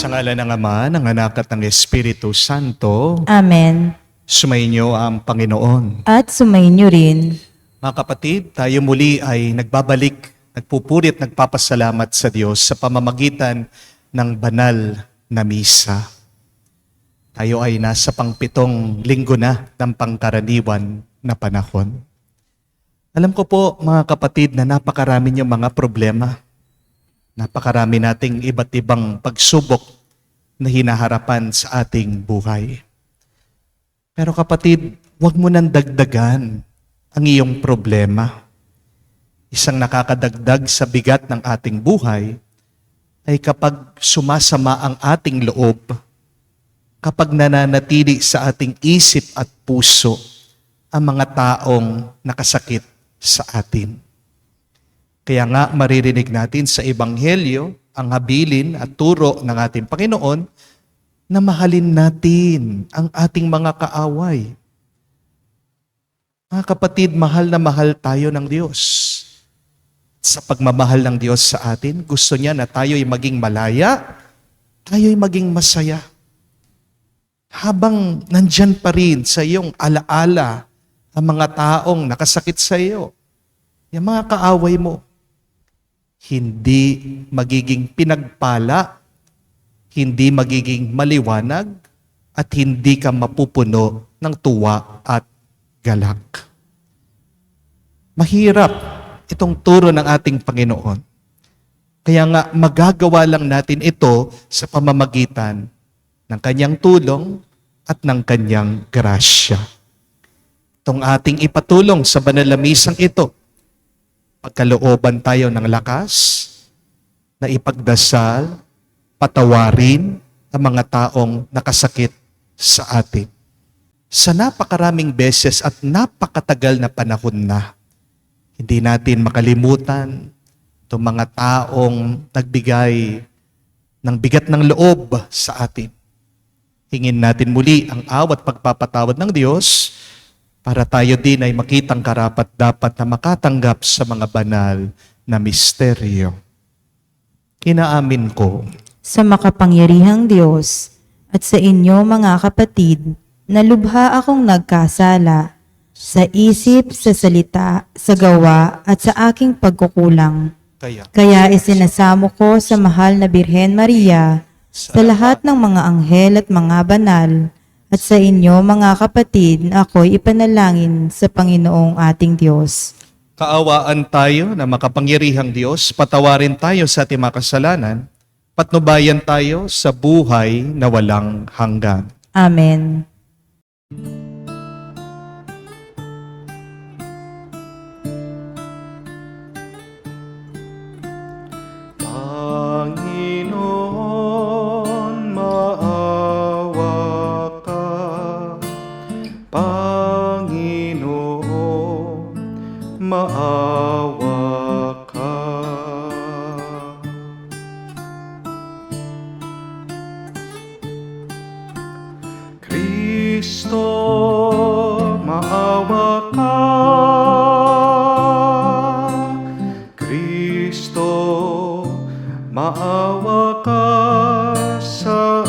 Sa ngalan ng Ama, ng Anak at ng Espiritu Santo, Amen. sumainyo ang Panginoon. At sumainyo rin. Mga kapatid, tayo muli ay nagbabalik, nagpupurit, nagpapasalamat sa Diyos sa pamamagitan ng banal na misa. Tayo ay nasa pang-7 linggo na ng pangkaraniwan na panahon. Alam ko po mga kapatid na napakarami niyong mga problema. Napakarami nating iba't ibang pagsubok na hinaharapan sa ating buhay. Pero kapatid, huwag mo nang dagdagan ang iyong problema. Isang nakakadagdag sa bigat ng ating buhay ay kapag sumasama ang ating loob, kapag nananatili sa ating isip at puso ang mga taong nakasakit sa atin. Kaya nga maririnig natin sa Ebanghelyo ang habilin at turo ng ating Panginoon na mahalin natin ang ating mga kaaway. Mga kapatid, mahal na mahal tayo ng Diyos. Sa pagmamahal ng Diyos sa atin, gusto niya na tayo'y maging malaya, tayo'y maging masaya. Habang nandyan pa rin sa iyong alaala ang mga taong nakasakit sa iyo, yung mga kaaway mo, hindi magiging pinagpala, hindi magiging maliwanag, at hindi ka mapupuno ng tuwa at galak. Mahirap itong turo ng ating Panginoon. Kaya nga magagawa lang natin ito sa pamamagitan ng kanyang tulong at ng kanyang grasya. Itong ating ipatulong sa banal na misang ito, pagkalooban tayo ng lakas na ipagdasal, patawarin ang mga taong nakasakit sa atin. Sa napakaraming beses at napakatagal na panahon na, hindi natin makalimutan itong mga taong nagbigay ng bigat ng loob sa atin. Hingin natin muli ang awat pagpapatawad ng Diyos para tayo din ay makitang karapat-dapat na makatanggap sa mga banal na misteryo. Inaamin ko Sa makapangyarihang Diyos at sa inyo mga kapatid, na lubha akong nagkasala sa isip, sa salita, sa gawa at sa aking pagkukulang. Kaya isinasamo ko sa mahal na Birhen Maria, sa lahat ng mga anghel at mga banal, at sa inyo mga kapatid na ako'y ipanalangin sa Panginoong ating Diyos. kaawaan tayo na makapangyarihang Diyos, patawarin tayo sa ating mga kasalanan, patnubayan tayo sa buhay na walang hanggan. Amen. Panginoon, maawa ka. Panginoon, maawa ka. Kristo, maawa ka. Kristo, maawa ka sa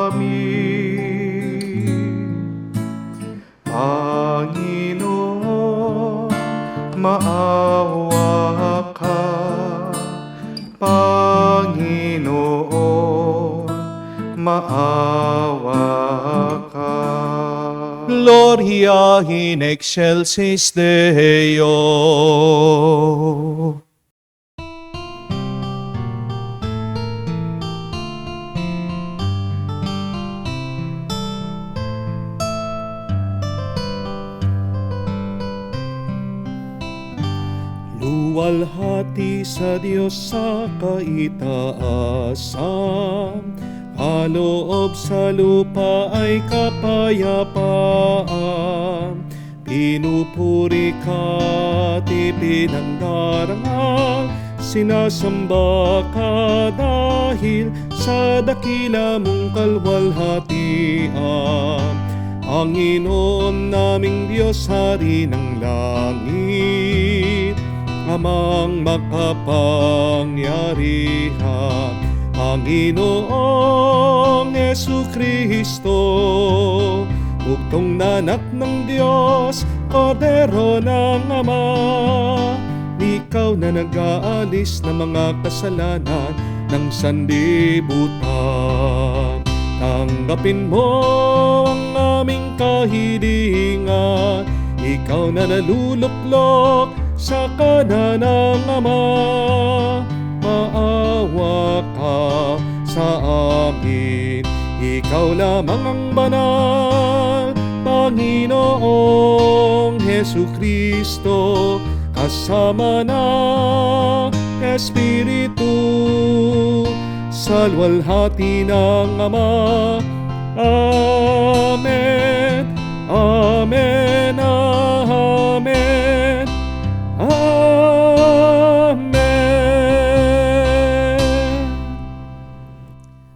amin. Panginoon, maawa ka. Panginoon, maawa ka. Gloria in excelsis Deo. Luwalhati sa Diyos sa kaitaasan, kaloob sa lupa ay kapayapaan. Pinupuri ka at ipinangdarangal, sinasamba ka dahil sa dakila mong kalwalhatian. Panginoon naming Diyos, Hari ng langit, Amang makapangyarihan, Panginoong Jesucristo, buktong na anak ng Diyos, Kordero ng Ama, ikaw na nag-aalis ng mga kasalanan ng sanlibutan. Tanggapin mo ang aming kahilingan, ikaw na naluluklok sa kanan ng Ama. Maawa ka sa amin, ikaw lamang ang banal, Panginoong Jesucristo, kasama ng Espiritu, sa luwalhati ng Ama. Amen, Amen, Amen, Amen.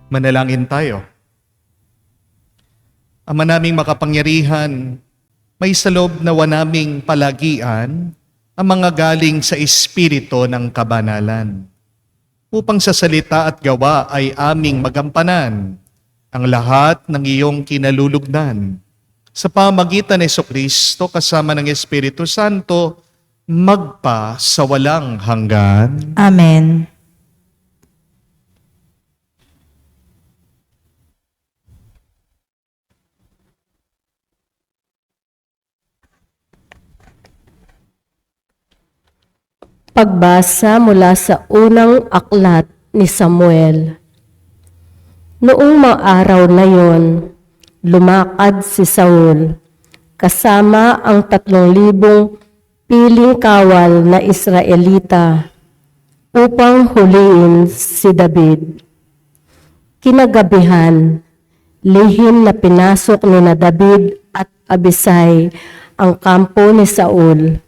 Manalangin tayo. Ama naming makapangyarihan, may saloob nawa naming palagian ang mga galing sa Espiritu ng kabanalan, upang sa salita at gawa ay aming magampanan ang lahat ng iyong kinalulugdan. Sa pamagitan ni Jesucristo kasama ng Espiritu Santo, magpa sa walang hanggan. Amen. Pagbasa mula sa unang aklat ni Samuel. Noong mga araw na yon, lumakad si Saul kasama ang 3,000 piling kawal na Israelita upang huliin si David. Kinagabihan, lihim na pinasok ni na David at Abisai ang kampo ni Saul.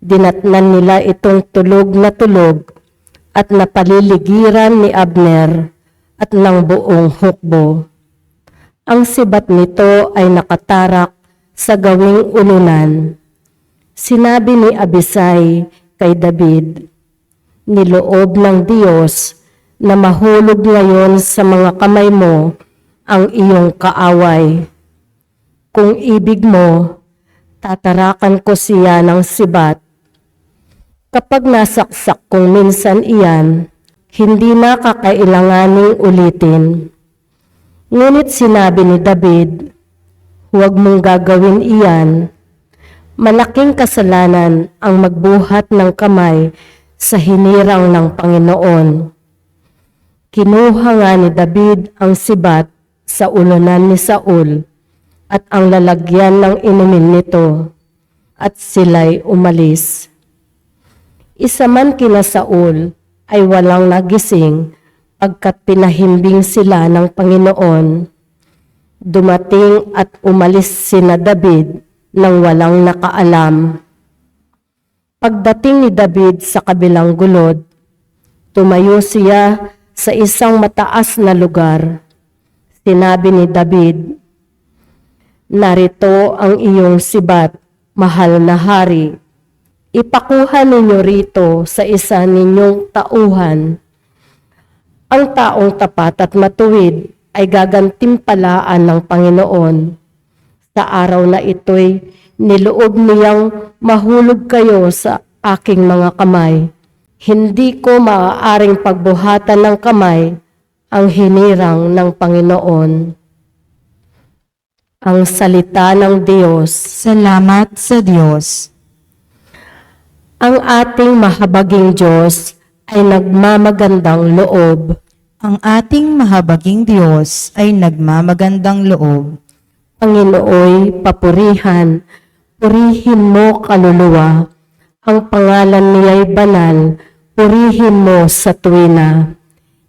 Dinatnan nila itong tulog na tulog at napaliligiran ni Abner at ng buong hukbo. Ang sibat nito ay nakatarak sa gawing ulunan. Sinabi ni Abisai kay David, "Niloob ng Diyos na mahulog ngayon sa mga kamay mo ang iyong kaaway. Kung ibig mo, tatarakan ko siya ng sibat. Kapag nasaksak kong minsan iyan, hindi na kakailanganing ulitin." Ngunit sinabi ni David, "Huwag mong gagawin iyan. Malaking kasalanan ang magbuhat ng kamay sa hinirang ng Panginoon." Kinuha nga ni David ang sibat sa ulunan ni Saul at ang lalagyan ng inumin nito, at sila'y umalis. Isa man kina Saul ay walang nagising pagkat pinahimbing sila ng Panginoon. Dumating at umalis sina David nang walang nakaalam. Pagdating ni David sa kabilang gulod, tumayo siya sa isang mataas na lugar. Sinabi ni David, "Narito ang iyong sibat, mahal na hari. Ipakuha ninyo rito sa isa ninyong tauhan. Ang taong tapat at matuwid ay gagantimpalaan ng Panginoon. Sa araw na ito'y niloob niyang mahulog kayo sa aking mga kamay. Hindi ko maaaring pagbuhatan ng kamay ang hinirang ng Panginoon." Ang salita ng Diyos. Salamat sa Diyos. Ang ating mahabaging Diyos ay nagmamagandang loob. Ang ating mahabaging Diyos ay nagmamagandang loob. Panginooy, papurihan, purihin mo kaluluwa. Ang pangalan niya'y banal, purihin mo sa tuwina.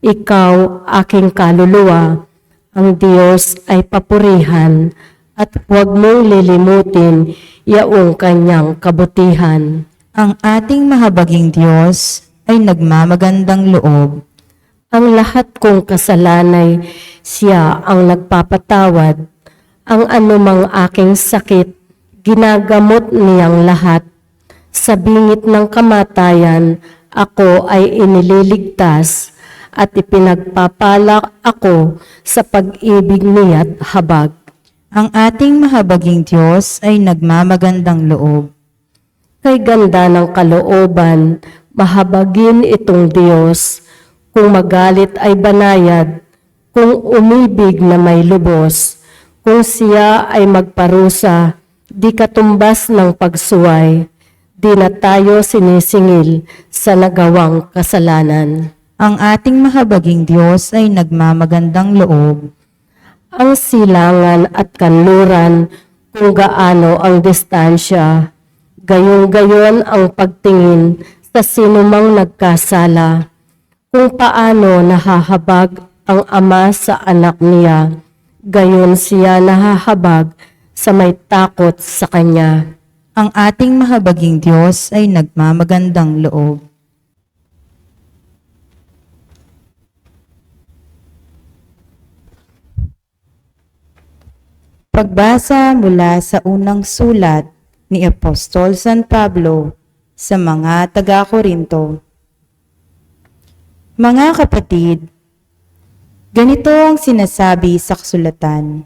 Ikaw, aking kaluluwa, ang Diyos ay papurihan, at huwag mong lilimutin yaong kanyang kabutihan. Ang ating mahabaging Diyos ay nagmamagandang loob. Ang lahat kong kasalanay, siya ang nagpapatawad. Ang anumang aking sakit, ginagamot niyang lahat. Sa bingit ng kamatayan, ako ay inililigtas. at ipinagpapalak ako sa pag-ibig niya't habag. Ang ating mahabaging Diyos ay nagmamagandang loob. Kay ganda ng kalooban, mahabagin itong Diyos. Kung magalit ay banayad, kung umibig na may lubos, kung siya ay magparusa, di katumbas ng pagsuway, di na tayo sinisingil sa nagawang kasalanan. Ang ating mahabaging Diyos ay nagmamagandang loob. Ang silangan at kanluran kung gaano ang distansya, gayong-gayon ang pagtingin sa sinumang nagkasala, kung paano nahahabag ang ama sa anak niya, gayon siya nahahabag sa may takot sa kanya. Ang ating mahabaging Diyos ay nagmamagandang loob. Pagbasa mula sa unang sulat ni Apostol San Pablo sa mga taga-Korinto. Mga kapatid, ganito ang sinasabi sa kasulatan.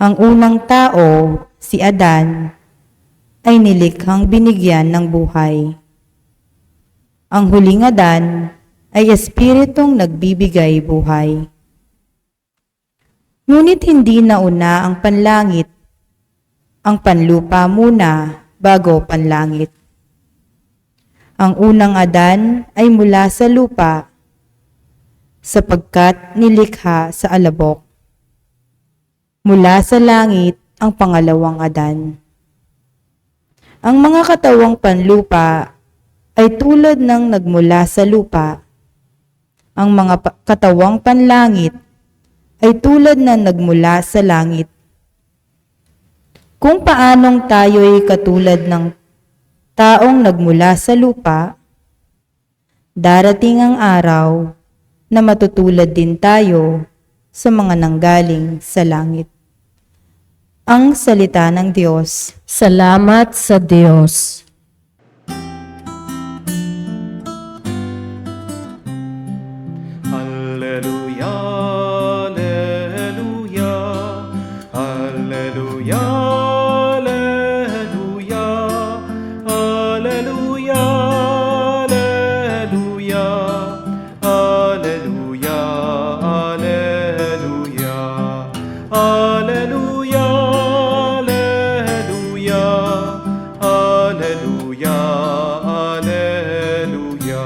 Ang unang tao, si Adan, ay nilikhang binigyan ng buhay. Ang huling Adan ay espiritong nagbibigay buhay. Ngunit hindi nauna ang panlangit, ang panlupa muna bago panlangit. Ang unang Adan ay mula sa lupa, sapagkat nilikha sa alabok. Mula sa langit ang pangalawang Adan. Ang mga katawang panlupa ay tulad ng nagmula sa lupa. Ang mga katawang panlangit ay tulad na nagmula sa langit. Kung paanong tayo'y katulad ng taong nagmula sa lupa, darating ang araw na matutulad din tayo sa mga nanggaling sa langit. Ang salita ng Diyos. Salamat sa Diyos. Alleluia, alleluia, alleluia, alleluia, alleluia, alleluia, alleluia, alleluia, alleluia, alleluia, alleluia, alleluia.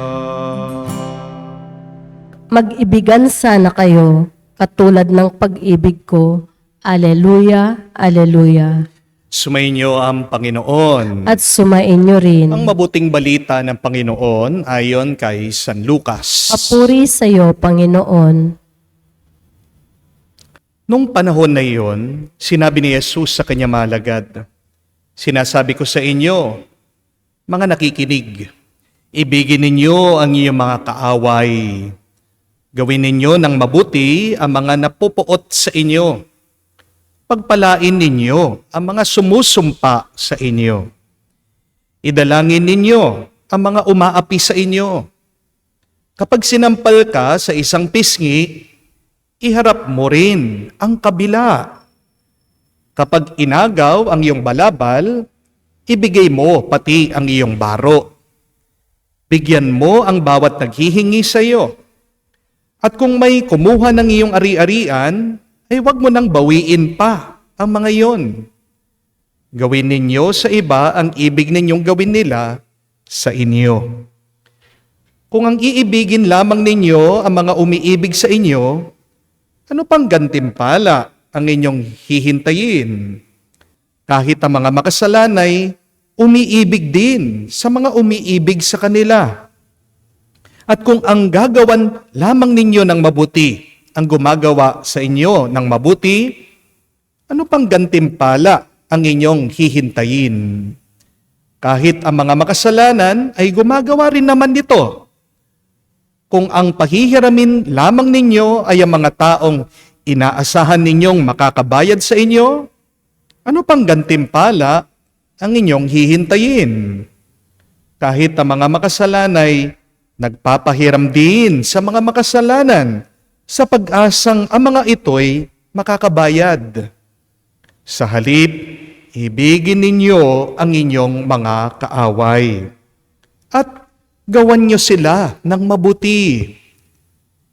Mag-ibigan sana kayo, katulad ng pag-ibig ko. Aleluya, aleluya. Sumainyo ang Panginoon. At sumain niyo rin. Ang mabuting balita ng Panginoon ayon kay San Lucas. Papuri sa iyo, Panginoon. Nung panahon na iyon, sinabi ni Jesus sa kanyang mga alagad, "Sinasabi ko sa inyo, mga nakikinig, ibigin ninyo ang iyong mga kaaway. Gawin ninyo ng mabuti ang mga napupuot sa inyo. Pagpalain ninyo ang mga sumusumpa sa inyo. Idalangin ninyo ang mga umaapi sa inyo. Kapag sinampal ka sa isang pisngi, iharap mo rin ang kabila. Kapag inagaw ang iyong balabal, ibigay mo pati ang iyong baro. Bigyan mo ang bawat naghihingi sa iyo. At kung may kumuha ng iyong ari-arian, ay huwag mo nang bawiin pa ang mga iyon. Gawin ninyo sa iba ang ibig ninyong gawin nila sa inyo. Kung ang iibigin lamang ninyo ang mga umiibig sa inyo, ano pang gantimpala ang inyong hihintayin? Kahit ang mga makasalanay, umiibig din sa mga umiibig sa kanila. At kung ang gagawan lamang ninyo ng mabuti, ang gumagawa sa inyo ng mabuti, ano pang gantimpala ang inyong hihintayin? Kahit ang mga makasalanan ay gumagawa rin naman nito. Kung ang pahihiramin lamang ninyo ay ang mga taong inaasahan ninyong makakabayad sa inyo, ano pang gantimpala ang inyong hihintayin? Kahit ang mga makasalanay Nagpapahiram din sa mga makasalanan sa pag-asang ang mga ito'y makakabayad. Sa halip, ibigin ninyo ang inyong mga kaaway at gawan nyo sila ng mabuti.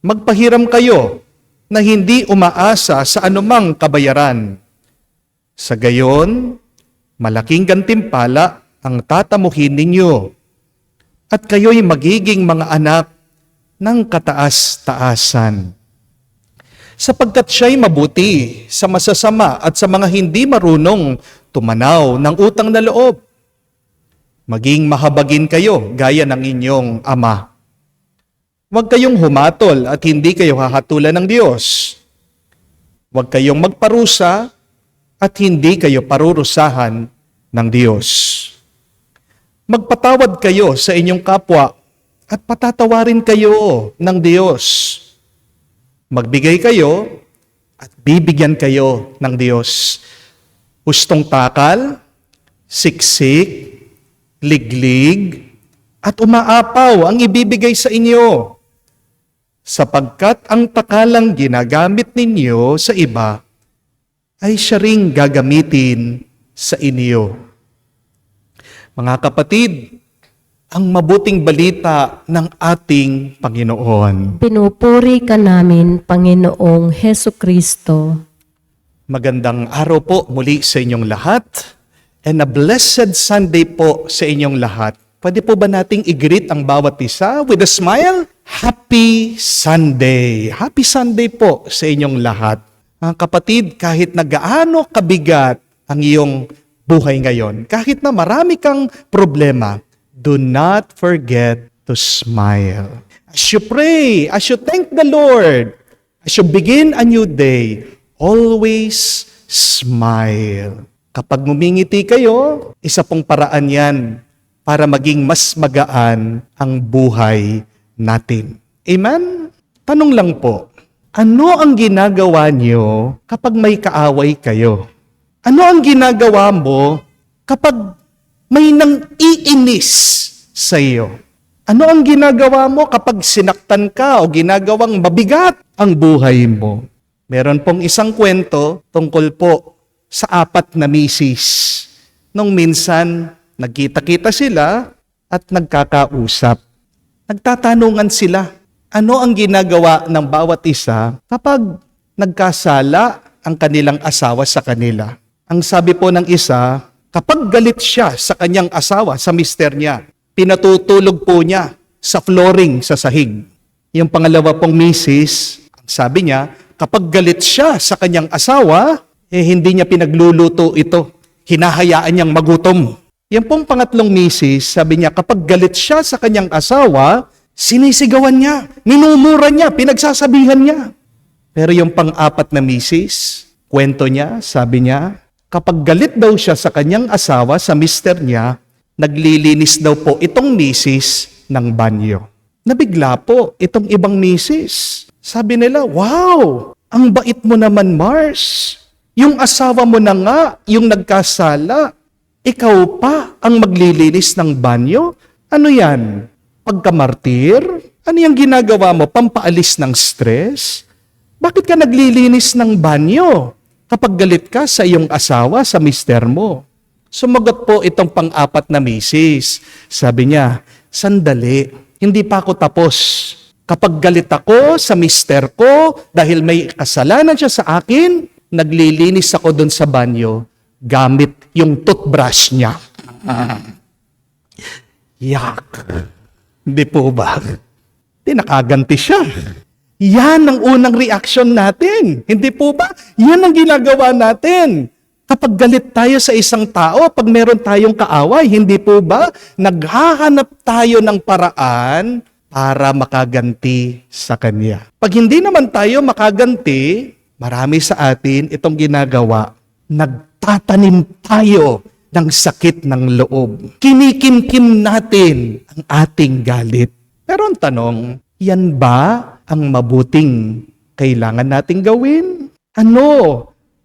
Magpahiram kayo na hindi umaasa sa anumang kabayaran. Sa gayon, malaking gantimpala ang tatamuhin ninyo at kayo'y magiging mga anak ng kataas-taasan. Sapagkat siya'y mabuti sa masasama at sa mga hindi marunong tumanaw ng utang na loob. Maging mahabagin kayo gaya ng inyong ama. Huwag kayong humatol at hindi kayo hahatulan ng Diyos. Huwag kayong magparusa at hindi kayo parurusahan ng Diyos. Magpatawad kayo sa inyong kapwa at patatawarin kayo ng Diyos. Magbigay kayo at bibigyan kayo ng Diyos. Hustong takal, siksik, liglig, at umaapaw ang ibibigay sa inyo. Sapagkat ang takalang ginagamit ninyo sa iba ay siya ring gagamitin sa inyo. Mga kapatid, ang mabuting balita ng ating Panginoon. Pinupuri ka namin, Panginoong Heso Kristo. Magandang araw po muli sa inyong lahat and a blessed Sunday po sa inyong lahat. Pwede po ba nating i-greet ang bawat isa with a smile? Happy Sunday! Happy Sunday po sa inyong lahat. Mga kapatid, kahit na gaano kabigat ang iyong buhay ngayon, kahit na marami kang problema, do not forget to smile. As you pray, as you thank the Lord, as you begin a new day, always smile. Kapag ngumingiti kayo, isa pong paraan yan para maging mas magaan ang buhay natin. Amen? Tanong lang po, ano ang ginagawa niyo kapag may kaaway kayo? Ano ang ginagawa mo kapag may nang iinis sa iyo? Ano ang ginagawa mo kapag sinaktan ka o ginagawang mabigat ang buhay mo? Meron pong isang kwento tungkol po sa 4 na misis. Nung minsan, nagkita-kita sila at nagkakausap. Nagtatanungan sila, ano ang ginagawa ng bawat isa kapag nagkasala ang kanilang asawa sa kanila? Ang sabi po ng isa, kapag galit siya sa kanyang asawa, sa mister niya, pinatutulog po niya sa flooring, sa sahig. Yung pangalawa pong misis, ang sabi niya, kapag galit siya sa kanyang asawa, hindi niya pinagluluto ito. Hinahayaan niyang magutom. Yung pong pangatlong misis, sabi niya, kapag galit siya sa kanyang asawa, sinisigawan niya, minumura niya, pinagsasabihan niya. Pero yung pang-4 na misis, kwento niya, sabi niya, kapag galit daw siya sa kanyang asawa, sa mister niya, naglilinis daw po itong misis ng banyo. Nabigla po itong ibang misis. Sabi nila, wow, ang bait mo naman, Mars. Yung asawa mo na nga, yung nagkasala, ikaw pa ang maglilinis ng banyo? Ano yan? Pagkamartir? Ano yung ginagawa mo? Pampaalis ng stress? Bakit ka naglilinis ng banyo kapag galit ka sa iyong asawa, sa mister mo? Sumagot po itong pang-4 na misis. Sabi niya, sandali, hindi pa ako tapos. Kapag galit ako sa mister ko dahil may kasalanan siya sa akin, naglilinis ako doon sa banyo gamit yung toothbrush niya. Yak. Hindi po ba? Hindi, nakaganti siya. Yan ang unang reaction natin. Hindi po ba? Yan ang ginagawa natin. Kapag galit tayo sa isang tao, pag meron tayong kaaway, hindi po ba? Naghahanap tayo ng paraan para makaganti sa kanya. Pag hindi naman tayo makaganti, marami sa atin itong ginagawa. Nagtatanim tayo ng sakit ng loob. Kinikimkim natin ang ating galit. Pero ang tanong, yan ba ang mabuting kailangan nating gawin? Ano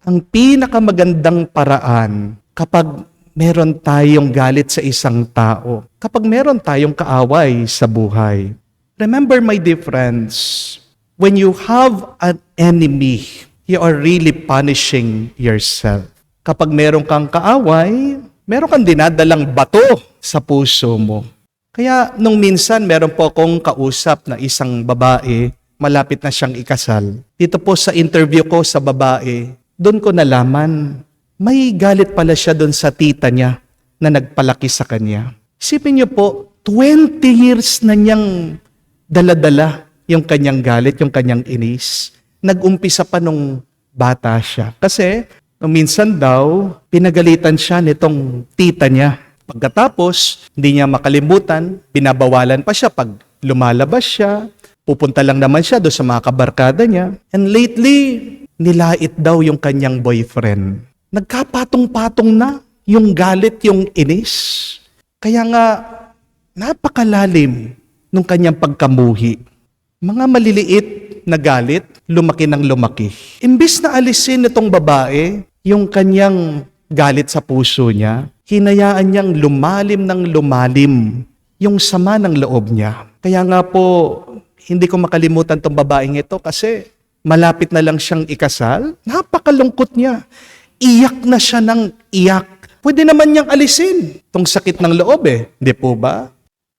ang pinakamagandang paraan kapag meron tayong galit sa isang tao? Kapag meron tayong kaaway sa buhay? Remember, my dear friends, when you have an enemy, you are really punishing yourself. Kapag meron kang kaaway, meron kang dinadalang bato sa puso mo. Kaya nung minsan, meron po akong kausap na isang babae, malapit na siyang ikasal. Dito po sa interview ko sa babae, doon ko nalaman, may galit pala siya doon sa tita niya na nagpalaki sa kanya. Isipin niyo po, 20 years na niyang dala-dala yung kanyang galit, yung kanyang inis. Nag-umpisa pa nung bata siya. Kasi nung minsan daw, pinagalitan siya nitong tita niya. Pagkatapos, hindi niya makalimutan, binabawalan pa siya pag lumalabas siya. Pupunta lang naman siya doon sa mga kabarkada niya. And lately, nilait daw yung kanyang boyfriend. Nagkapatong-patong na yung galit, yung inis. Kaya nga, napakalalim nung kanyang pagkamuhi. Mga maliliit na galit, lumaki ng lumaki. Imbis na alisin itong babae, yung kanyang galit sa puso niya, hinayaan niyang lumalim ng lumalim yung sama ng loob niya. Kaya nga po, hindi ko makalimutan tong babaeng ito kasi malapit na lang siyang ikasal. Napakalungkot niya. Iyak na siya ng iyak. Pwede naman niyang alisin tong sakit ng loob Hindi po ba?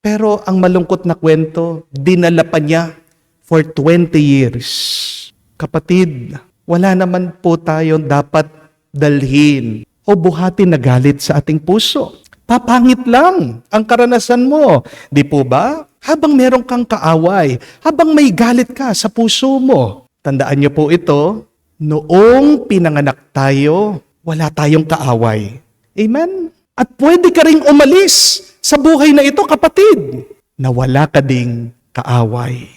Pero ang malungkot na kwento, dinala pa niya for 20 years. Kapatid, wala naman po tayo dapat dalhin o buhatin na galit sa ating puso. Papangit lang ang karanasan mo. Di po ba? Habang meron kang kaaway, habang may galit ka sa puso mo. Tandaan niyo po ito, noong pinanganak tayo, wala tayong kaaway. Amen? At pwede ka ring umalis sa buhay na ito, kapatid, na wala ka ding kaaway.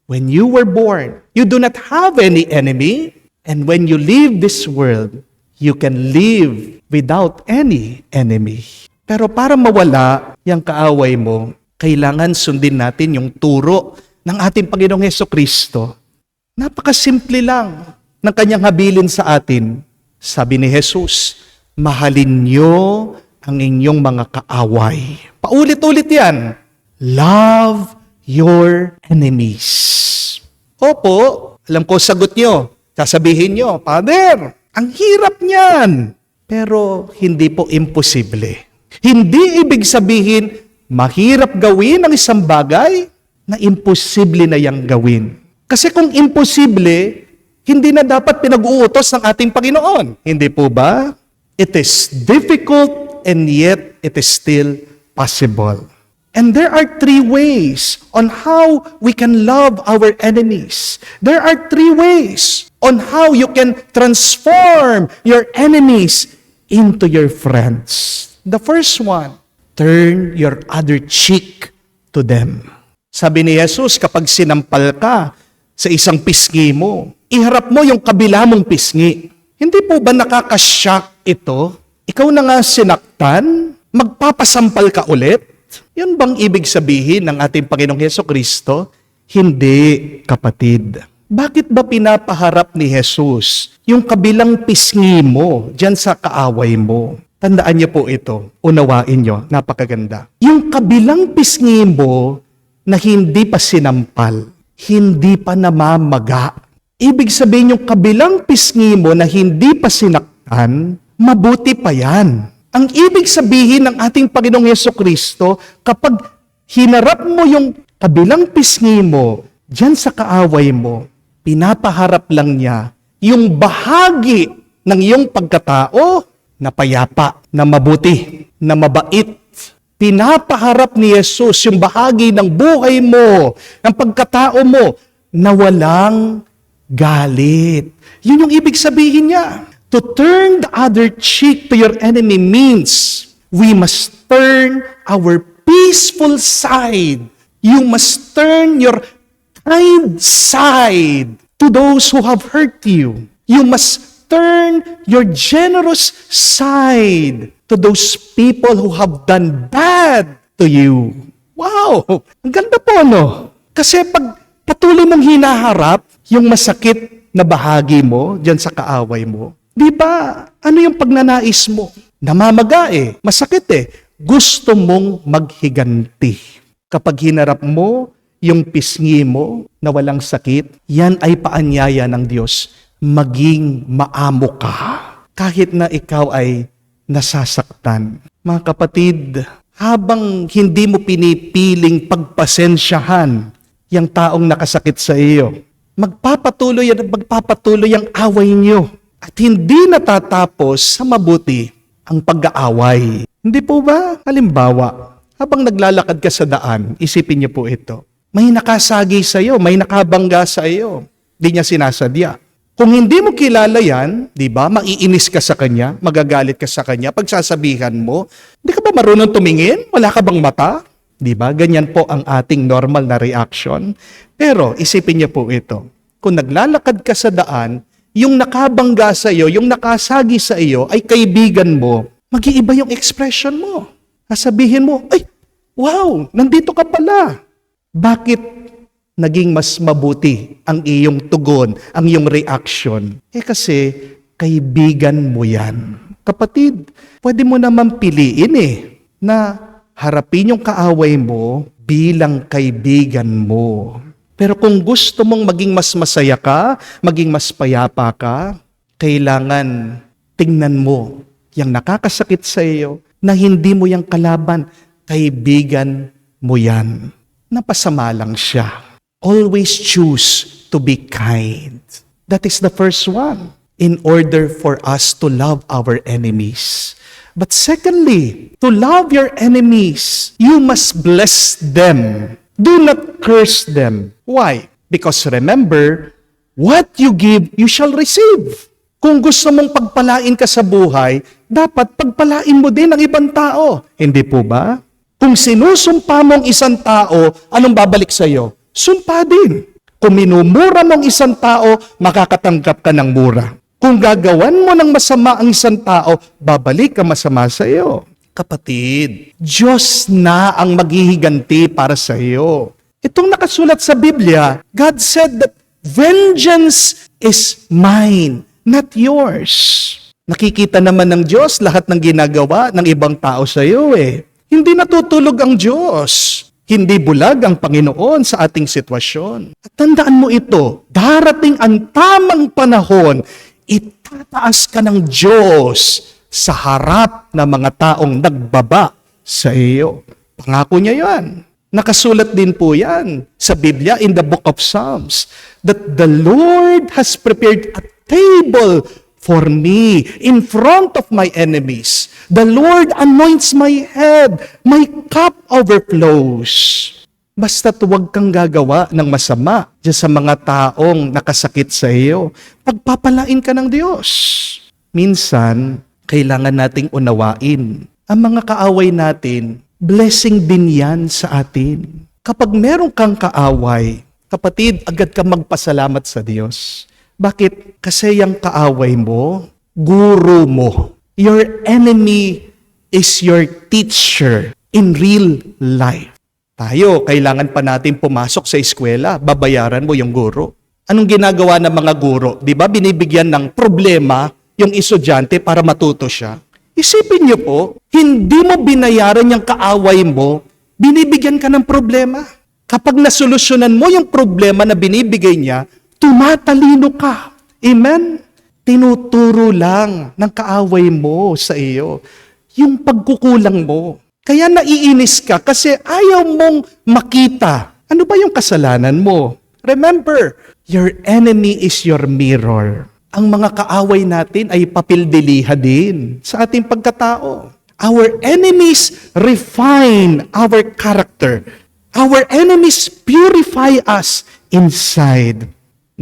When you were born, you do not have any enemy. And when you leave this world, you can live without any enemy. Pero para mawala yung kaaway mo, kailangan sundin natin yung turo ng ating Panginoong Hesukristo. Napakasimple lang ng kanyang habilin sa atin. Sabi ni Jesus, mahalin niyo ang inyong mga kaaway. Paulit-ulit yan. Love your enemies. Opo, alam ko sagot nyo. Sasabihin nyo, Father, ang hirap niyan. Pero hindi po imposible. Hindi ibig sabihin, mahirap gawin ang isang bagay na imposible na yang gawin. Kasi kung imposible, hindi na dapat pinag-uutos ng ating Panginoon. Hindi po ba? It is difficult and yet it is still possible. And there are 3 ways on how we can love our enemies. There are 3 ways on how you can transform your enemies into your friends. The first one, turn your other cheek to them. Sabi ni Jesus, kapag sinampal ka sa isang pisngi mo, iharap mo yung kabila mong pisngi. Hindi po ba nakakashock ito? Ikaw na nga sinaktan, magpapasampal ka ulit? Yun bang ibig sabihin ng ating Panginoong Hesukristo? Hindi, kapatid. Bakit ba pinapaharap ni Jesus yung kabilang pisngi mo dyan sa kaaway mo? Tandaan niyo po ito, unawain niyo, napakaganda. Yung kabilang pisngi mo na hindi pa sinampal, hindi pa namamaga. Ibig sabihin yung kabilang pisngi mo na hindi pa sinaktan, mabuti pa yan. Ang ibig sabihin ng ating Panginoong Hesukristo, kapag hinarap mo yung kabilang pisngi mo, dyan sa kaaway mo, pinapaharap lang niya yung bahagi ng iyong pagkatao na payapa, na mabuti, na mabait. Pinapaharap ni Jesus yung bahagi ng buhay mo, ng pagkatao mo, na walang galit. Yun yung ibig sabihin niya. To turn the other cheek to your enemy means we must turn our peaceful side. You must turn your kind side to those who have hurt you. You must turn your generous side to those people who have done bad to you. Wow! Ang ganda po, no? Kasi pag patuloy mong hinaharap yung masakit na bahagi mo dyan sa kaaway mo, di ba, ano yung pagnanais mo? Namamaga masakit Gusto mong maghiganti. Kapag hinarap mo yung pisngi mo na walang sakit, yan ay paanyaya ng Diyos. Maging maamo ka kahit na ikaw ay nasasaktan. Mga kapatid, habang hindi mo pinipiling pagpasensyahan yung taong nakasakit sa iyo, magpapatuloy ang away niyo at hindi natatapos sa mabuti ang pag-aaway. Hindi po ba? Halimbawa, habang naglalakad ka sa daan, isipin niyo po ito. May nakasagi sa iyo, may nakabangga sa iyo. Di niya sinasadya. Kung hindi mo kilala yan, di ba, maiinis ka sa kanya, magagalit ka sa kanya, pagsasabihan mo, hindi ka ba marunong tumingin? Wala ka bang mata? Di ba? Ganyan po ang ating normal na reaction. Pero isipin niyo po ito. Kung naglalakad ka sa daan, yung nakabangga sa iyo, yung nakasagi sa iyo ay kaibigan mo, mag-iiba yung expression mo. Sasabihin mo, ay, wow, nandito ka pala. Bakit naging mas mabuti ang iyong tugon, ang iyong reaction? Kasi kaibigan mo yan. Kapatid, pwede mo naman piliin na harapin yung kaaway mo bilang kaibigan mo. Pero kung gusto mong maging mas masaya ka, maging mas payapa ka, kailangan tingnan mo yung nakakasakit sa iyo na hindi mo yung kalaban, kaibigan mo yan. Napasama lang siya. Always choose to be kind. That is the first one. In order for us to love our enemies. But secondly, to love your enemies, you must bless them. Do not curse them. Why? Because remember, what you give, you shall receive. Kung gusto mong pagpalain ka sa buhay, dapat pagpalain mo din ang ibang tao. Hindi po ba? Kung sinusumpa mong isang tao, anong babalik sa iyo? Sumpa din. Kung minumura mong isang tao, makakatanggap ka ng mura. Kung gagawan mo ng masama ang isang tao, babalik ka masama sa iyo. Kapatid, Diyos na ang maghihiganti para sa iyo. Itong nakasulat sa Biblia, God said that vengeance is mine, not yours. Nakikita naman ng Diyos lahat ng ginagawa ng ibang tao sa iyo Hindi natutulog ang Diyos. Hindi bulag ang Panginoon sa ating sitwasyon. At tandaan mo ito, darating ang tamang panahon, itataas ka ng Diyos sa harap ng mga taong nagbaba sa iyo. Pangako niya yan. Nakasulat din po yan sa Biblia in the book of Psalms that the Lord has prepared a table for me in front of my enemies. The Lord anoints my head. My cup overflows. Basta't huwag kang gagawa ng masama dyan sa mga taong nakasakit sa iyo. Pagpapalain ka ng Diyos. Minsan, kailangan nating unawain. Ang mga kaaway natin, blessing din yan sa atin. Kapag meron kang kaaway, kapatid, agad ka magpasalamat sa Diyos. Bakit? Kasi yung kaaway mo, guro mo. Your enemy is your teacher in real life. Tayo, kailangan pa natin pumasok sa eskwela, babayaran mo yung guro. Anong ginagawa ng mga guro? Di ba binibigyan ng problema yung estudyante para matuto siya? Isipin niyo po, hindi mo binayaran yung kaaway mo, binibigyan ka ng problema. Kapag nasolusyonan mo yung problema na binibigay niya, tumatalino ka. Amen? Tinuturo lang ng kaaway mo sa iyo yung pagkukulang mo. Kaya naiinis ka kasi ayaw mong makita. Ano ba yung kasalanan mo? Remember, your enemy is your mirror. Ang mga kaaway natin ay papildiliha din sa ating pagkatao. Our enemies refine our character. Our enemies purify us inside.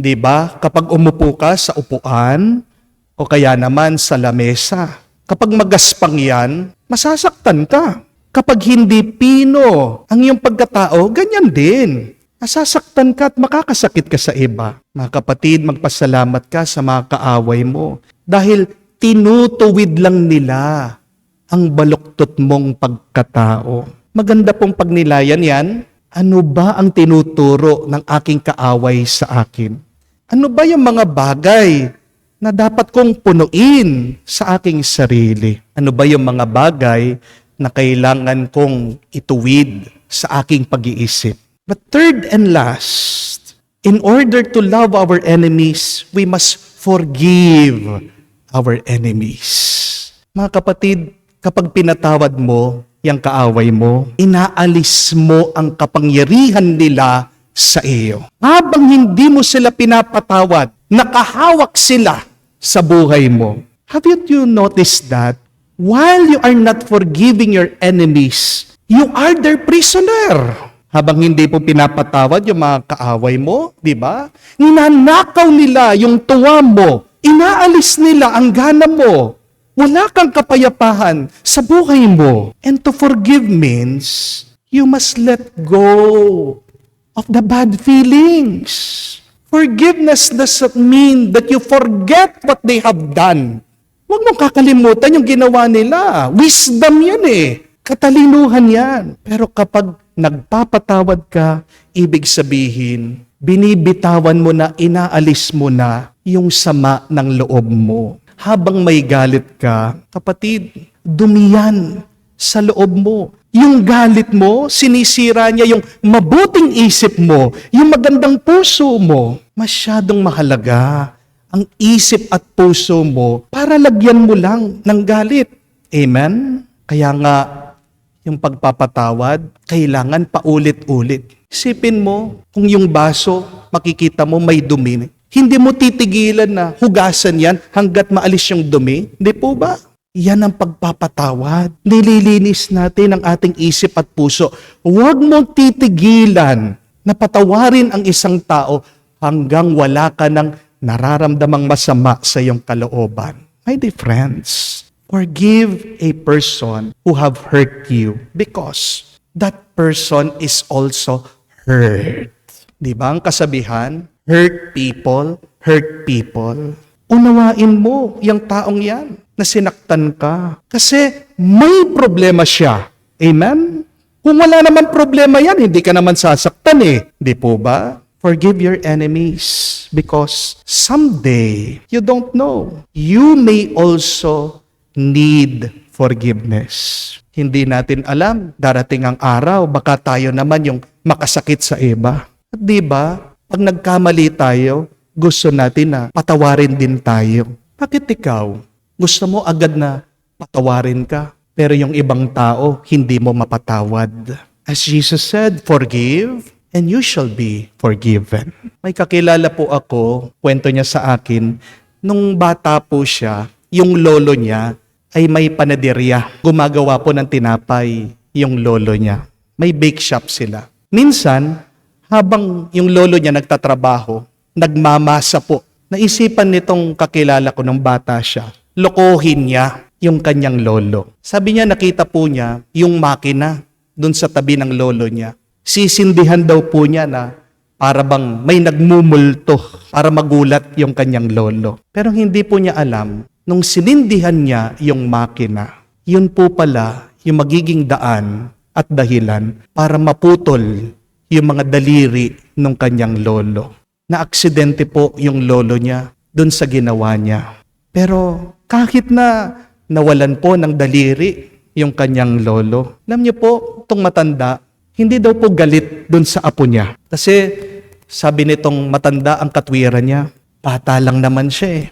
Di ba? Kapag umupo ka sa upuan o kaya naman sa lamesa, kapag magaspang yan, masasaktan ka. Kapag hindi pino ang iyong pagkatao, ganyan din. Masasaktan ka at makakasakit ka sa iba. Mga kapatid, magpasalamat ka sa mga kaaway mo dahil tinutuwid lang nila ang baluktot mong pagkatao. Maganda pong pagnilayan yan. Ano ba ang tinuturo ng aking kaaway sa akin? Ano ba yung mga bagay na dapat kong punuin sa aking sarili? Ano ba yung mga bagay na kailangan kong ituwid sa aking pag-iisip? But third and last, in order to love our enemies, we must forgive our enemies. Mga kapatid, kapag pinatawad mo yung kaaway mo, inaalis mo ang kapangyarihan nila sa iyo. Habang hindi mo sila pinapatawad, nakahawak sila sa buhay mo. Have you noticed that? While you are not forgiving your enemies, you are their prisoner. Habang hindi po pinapatawad yung mga kaaway mo, di ba? Ninanakaw nila yung tuwa mo. Inaalis nila ang gana mo. Wala kang kapayapahan sa buhay mo. And to forgive means you must let go of the bad feelings. Forgiveness doesn't mean that you forget what they have done. Huwag mong kakalimutan yung ginawa nila. Wisdom yan eh. Katalinuhan yan. Pero kapag nagpapatawad ka, ibig sabihin, binibitawan mo na, inaalis mo na yung sama ng loob mo. Habang may galit ka, kapatid, dumiyan sa loob mo. Yung galit mo, sinisira niya yung mabuting isip mo, yung magandang puso mo. Masyadong mahalaga ang isip at puso mo para lagyan mo lang ng galit. Amen? Kaya nga, yung pagpapatawad, kailangan paulit-ulit. Isipin mo, kung yung baso, makikita mo may dumi. Hindi mo titigilan na hugasan yan hanggat maalis yung dumi. Hindi po ba? Yan ang pagpapatawad. Nililinis natin ang ating isip at puso. Huwag mong titigilan na patawarin ang isang tao hanggang wala ka ng nararamdamang masama sa iyong kalooban. My dear friends, forgive a person who have hurt you because that person is also hurt. Di ba ang kasabihan? Hurt people, hurt people. Unawain mo yung taong yan na sinaktan ka. Kasi may problema siya. Amen? Kung wala naman problema yan, hindi ka naman sasaktan eh. Di po ba? Forgive your enemies because someday, you don't know, you may also need forgiveness. Hindi natin alam, darating ang araw, baka tayo naman yung makasakit sa iba. At di ba, pag nagkamali tayo, gusto natin na patawarin din tayo. Bakit ikaw? Gusto mo agad na patawarin ka, pero yung ibang tao, hindi mo mapatawad. As Jesus said, forgive, and you shall be forgiven. May kakilala po ako, kwento niya sa akin, nung bata po siya, yung lolo niya ay may panaderya. Gumagawa po ng tinapay yung lolo niya. May bake shop sila. Minsan, habang yung lolo niya nagtatrabaho, nagmamasa po. Naisipan nitong kakilala ko nung bata siya, lokohin niya yung kanyang lolo. Sabi niya, nakita po niya yung makina dun sa tabi ng lolo niya. Sisindihan daw po niya na para bang may nagmumulto para magulat yung kanyang lolo. Pero hindi po niya alam, nung sinindihan niya yung makina, yun po pala yung magiging daan at dahilan para maputol yung mga daliri ng kanyang lolo. Na-aksidente po yung lolo niya dun sa ginawa niya. Pero kahit na nawalan po ng daliri yung kanyang lolo, alam niyo po, itong matanda, hindi daw po galit dun sa apo niya. Kasi sabi nitong matanda ang katwiran niya, bata lang naman siya eh.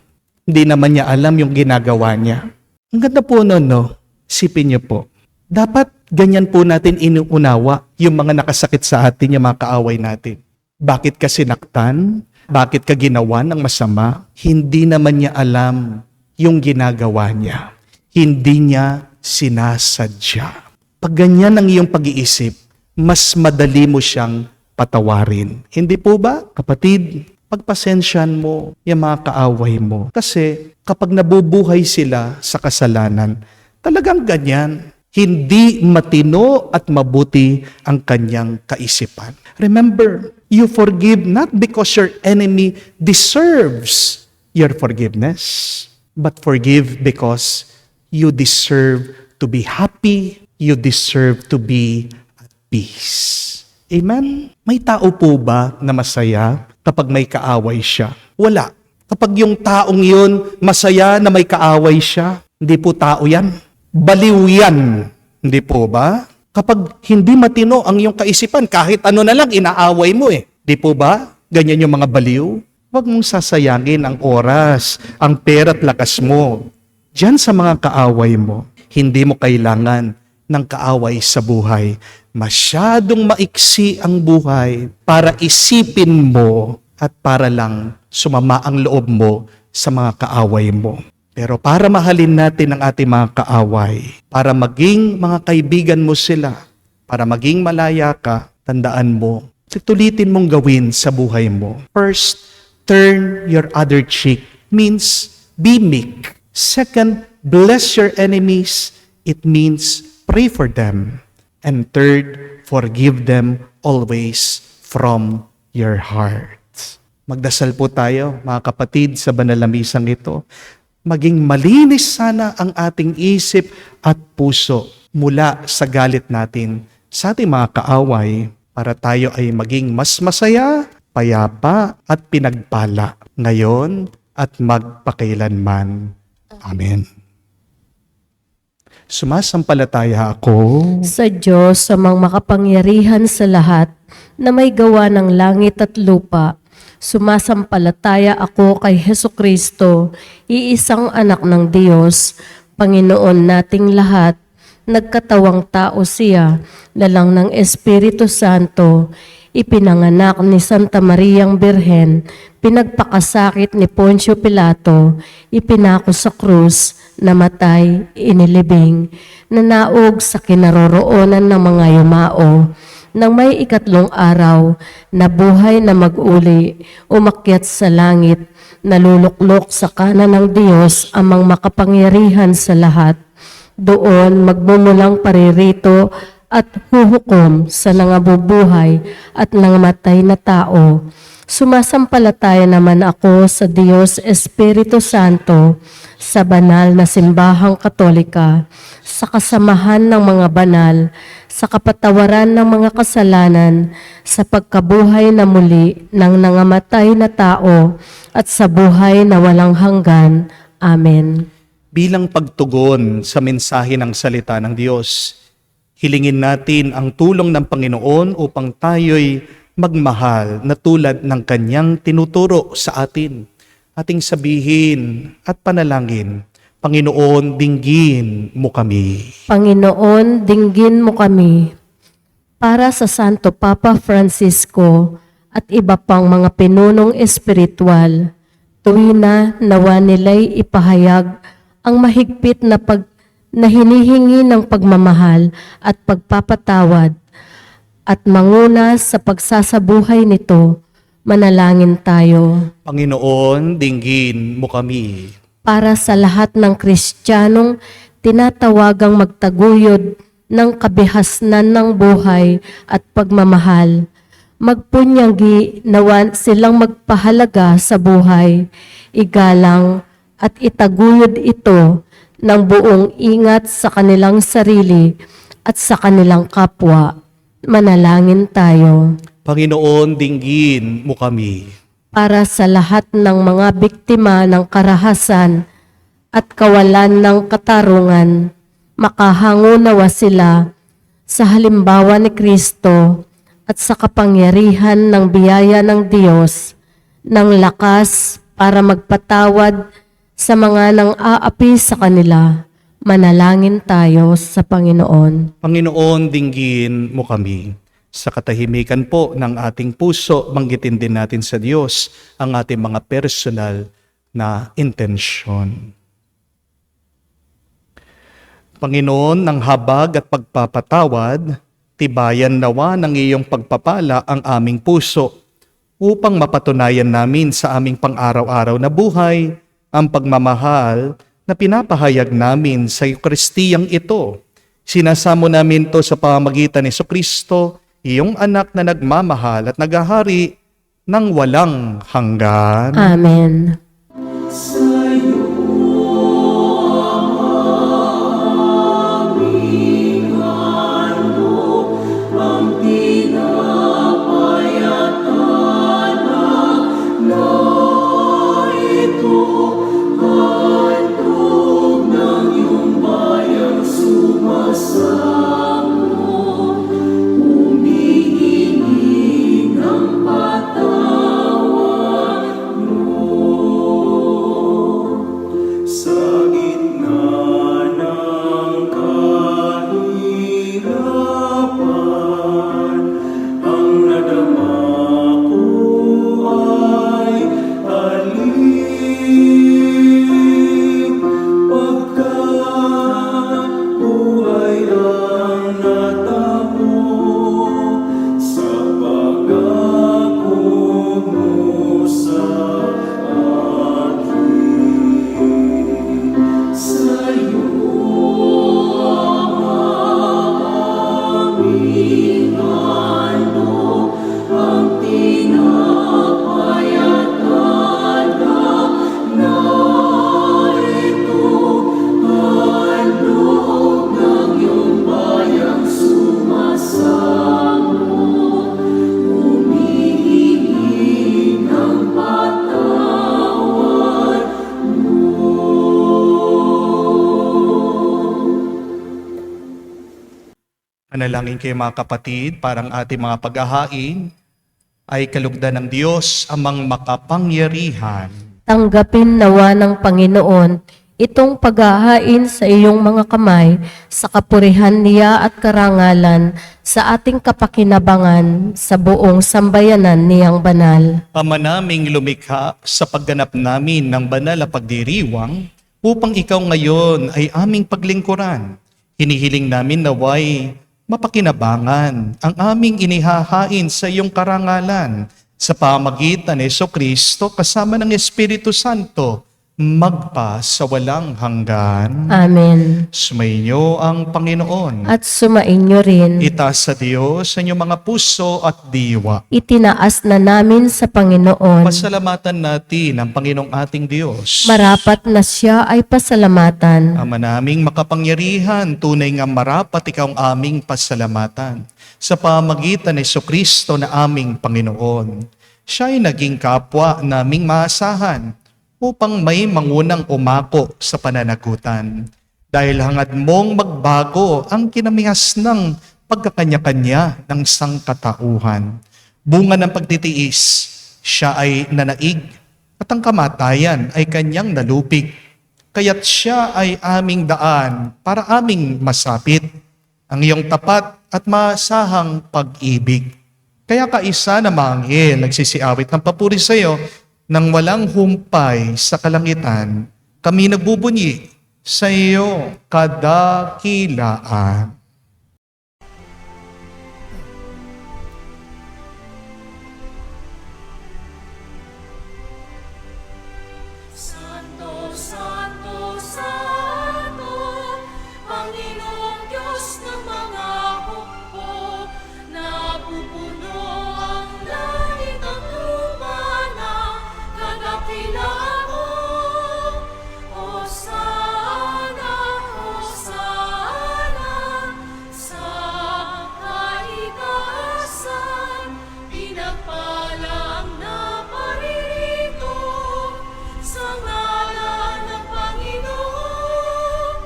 Hindi naman niya alam yung ginagawa niya. Ang ganda po nun, no? Isipin niyo po. Dapat ganyan po natin inuunawa yung mga nakasakit sa atin, yung mga kaaway natin. Bakit ka sinaktan? Bakit ka ginawa ng masama? Hindi naman niya alam yung ginagawa niya. Hindi niya sinasadya. Pag ganyan ang iyong pag-iisip, mas madali mo siyang patawarin. Hindi po ba, kapatid? Pagpasensyahan mo yung mga kaaway mo. Kasi kapag nabubuhay sila sa kasalanan, talagang ganyan. Hindi matino at mabuti ang kanyang kaisipan. Remember, you forgive not because your enemy deserves your forgiveness, but forgive because you deserve to be happy, you deserve to be at peace. Amen? May tao po ba na masaya kapag may kaaway siya? Wala. Kapag yung taong yun masaya na may kaaway siya, hindi po tao yan. Baliw yan. Hindi po ba? Kapag hindi matino ang iyong kaisipan, kahit ano na lang, inaaway mo eh. Di po ba? Ganyan yung mga baliw. Huwag mong sasayangin ang oras, ang pera at lakas mo. Diyan sa mga kaaway mo, hindi mo kailangan ng kaaway sa buhay. Masyadong maiksi ang buhay para isipin mo at para lang sumama ang loob mo sa mga kaaway mo. Pero para mahalin natin ang ating mga kaaway, para maging mga kaibigan mo sila, para maging malaya ka, tandaan mo, tulitin mong gawin sa buhay mo. First, turn your other cheek means be meek. Second, bless your enemies. It means pray for them. And third, forgive them always from your heart. Magdasal po tayo, mga kapatid, sa banal na misang ito. Maging malinis sana ang ating isip at puso mula sa galit natin sa ating mga kaaway para tayo ay maging mas masaya, payapa at pinagpala ngayon at magpakailanman. Amen. Sumasampalataya ako Sa Diyos, amang makapangyarihan sa lahat, na may gawa ng langit at lupa, sumasampalataya ako kay Hesukristo, iisang anak ng Diyos, Panginoon nating lahat, nagkatawang tao siya, lalang ng Espiritu Santo, ipinanganak ni Santa Mariang Birhen, pinagpakasakit ni Poncio Pilato, ipinako sa krus, namatay, inilibing, nanaog sa kinaroroonan ng mga yumao, nang may ikatlong araw, nabuhay na mag-uli, umakyat sa langit, naluluklok sa kanan ng Diyos amang makapangyarihan sa lahat. Doon magmumulang paririto at huhukom sa nangabubuhay at nangamatay na tao. Sumasampalataya naman ako sa Diyos Espiritu Santo, sa banal na simbahang katolika, sa kasamahan ng mga banal, sa kapatawaran ng mga kasalanan, sa pagkabuhay na muli ng nangamatay na tao, at sa buhay na walang hanggan. Amen. bilang pagtugon sa mensahe ng salita ng Diyos. Hilingin natin ang tulong ng Panginoon upang tayo'y magmahal na tulad ng Kanyang tinuturo sa atin. Ating sabihin at panalangin, Panginoon, dinggin mo kami. Panginoon, dinggin mo kami. Para sa Santo Papa Francisco at iba pang mga pinunong espiritual, tuwina nawa nila'y ipahayag ang mahigpit na hinihingi ng pagmamahal at pagpapatawad at manguna sa pagsasabuhay nito. Manalangin tayo. Panginoon, dinggin mo kami. Para sa lahat ng Kristiyanong tinatawagang magtaguyod ng kabihasnan ng buhay at pagmamahal, magpunyagi nawa silang magpahalaga sa buhay, igalang at itaguyod ito ng buong ingat sa kanilang sarili at sa kanilang kapwa. Manalangin tayo. Panginoon, dinggin mo kami. Para sa lahat ng mga biktima ng karahasan at kawalan ng katarungan, makahango nawa sila sa halimbawa ni Kristo at sa kapangyarihan ng biyaya ng Diyos, ng lakas para magpatawad sa mga nang-aapi sa kanila. Manalangin tayo sa Panginoon. Panginoon, dinggin mo kami. Sa katahimikan po ng ating puso, banggitin din natin sa Diyos ang ating mga personal na intensyon. Panginoon, ng habag at pagpapatawad, tibayan nawa ng iyong pagpapala ang aming puso upang mapatunayan namin sa aming pang-araw-araw na buhay ang pagmamahal na pinapahayag namin sa Eukaristiyang ito. Sinasamo namin to sa pamamagitan ni Jesucristo, iyong anak na nagmamahal at naghahari ng walang hanggan. Amen. Manalangin kayo mga kapatid, parang ating mga paghahain ay kalugdan ng Diyos amang makapangyarihan. Tanggapin nawa ng Panginoon itong paghahain sa iyong mga kamay sa kapurihan niya at karangalan sa ating kapakinabangan sa buong sambayanan niyang banal. Ama naming lumikha sa pagganap namin ng banal na pagdiriwang upang ikaw ngayon ay aming paglingkuran. Hinihiling namin naway mapakinabangan ang aming inihahain sa iyong karangalan sa pamagitan ni Jesucristo kasama ng Espiritu Santo magpa sa walang hanggan. Amen. Sumainyo ang Panginoon. At sumainyo rin. Itaas sa Diyos sa inyong mga puso at diwa. Itinaas na namin sa Panginoon. Pasalamatan natin ang Panginoong ating Diyos. Marapat na siya ay pasalamatan. Ama naming makapangyarihan, tunay nga marapat ikaw ang aming pasalamatan. Sa pamagitan ni Jesucristo na aming Panginoon. Siya ay naging kapwa naming maasahan upang may mangunang umako sa pananagutan. Dahil hangad mong magbago ang kinamihas ng pagkakanya-kanya ng sangkatauhan. Bunga ng pagtitiis, siya ay nanaig at ang kamatayan ay kanyang nalupig. Kaya't siya ay aming daan para aming masapit ang iyong tapat at masahang pag-ibig. Kaya kaisa na mga anghel nagsisiawit ng papuri sa iyo nang walang humpay sa kalangitan, kami nagbubunyi sa iyo kadakilaan. Santo, Santo, Santo, Panginoong Diyos ng mga hukbo, napupuno ang langit at lupa ng kadakilaan mo. Hosana, Hosana, sa kaitaasan, pinagpala ang naparirito. Sa ngalan ng Panginoon,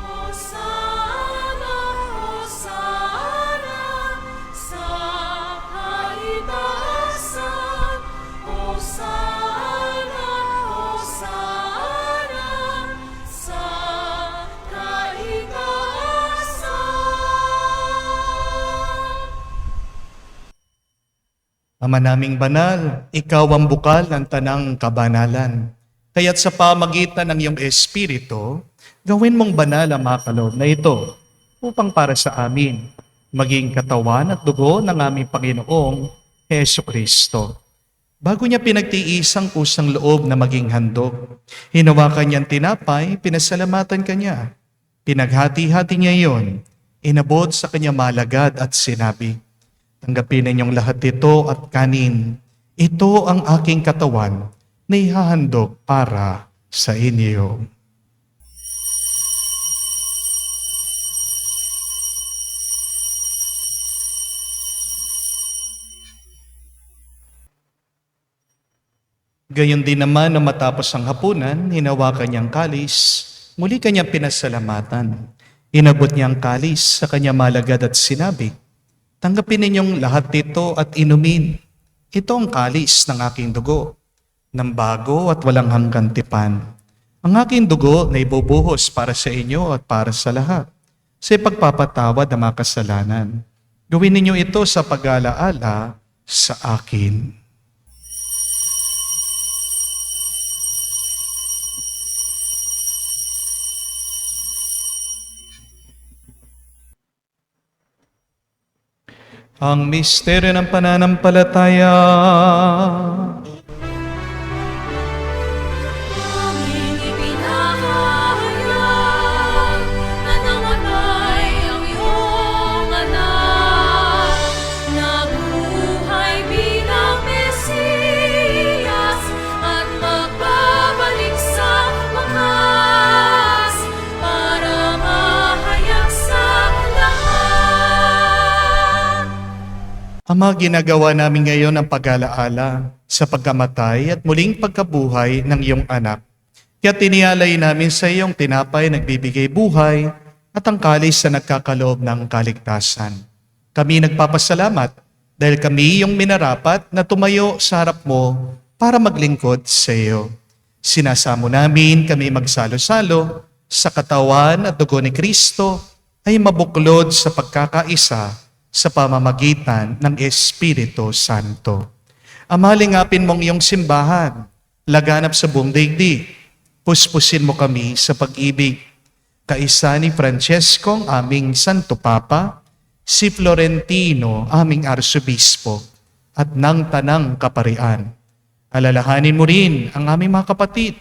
Hosana, Hosana, sa kaitaasan, Hosana, Hosana, sa kaitaasan. Ama naming banal, ikaw ang bukal ng tanang kabanalan. Kaya't sa pamagitan ng iyong Espiritu, gawin mong banal ang mga kaloob na ito upang para sa amin maging katawan at dugo ng aming Panginoong Hesu Kristo. Bago niya pinagtiis ang kusang loob na maging handog, hinawakan niyang tinapay, pinasalamatan kanya. Pinaghati-hati niya iyon, inabot sa kanya malagad at sinabi, tanggapin ninyong lahat ito at kanin. Ito ang aking katawan na ihahandog para sa inyo. Gayon din naman na matapos ang hapunan, hinawakan niyang kalis, muli kanyang pinasalamatan. Inabot niya ang kalis sa kanya malagad at sinabi, tanggapin ninyong lahat ito at inumin. Ito ang kalis ng aking dugo, ng bago at walang hanggang tipan. Ang aking dugo na ibubuhos para sa inyo at para sa lahat, sa pagpapatawad ng mga kasalanan. Gawin ninyo ito sa pag-alaala sa akin. Ang misteryo ng pananampalataya. Aming ipinahayag na namatay ang iyong anak, nabuhay bilang Mesiyas at magbabalik sa wakas para mahayag sa lahat. Ama, ginagawa namin ngayon ang pag-alaala sa pagkamatay at muling pagkabuhay ng iyong anak. Kaya tinialay namin sa iyong tinapay nagbibigay buhay at ang kalis na nagkakaloob ng kaligtasan. Kami nagpapasalamat dahil kami yung minarapat na tumayo sa harap mo para maglingkod sa iyo. Sinasamo namin kami magsalo-salo sa katawan at dugo ni Kristo ay mabuklod sa pagkakaisa sa pamamagitan ng Espiritu Santo. Amalingapin mong iyong simbahan, laganap sa buong daigdig. Puspusin mo kami sa pag-ibig. Kaisa ni Francesco, aming Santo Papa, si Florentino, aming Arsobispo, at ng Tanang Kaparian. Alalahanin mo rin ang aming mga kapatid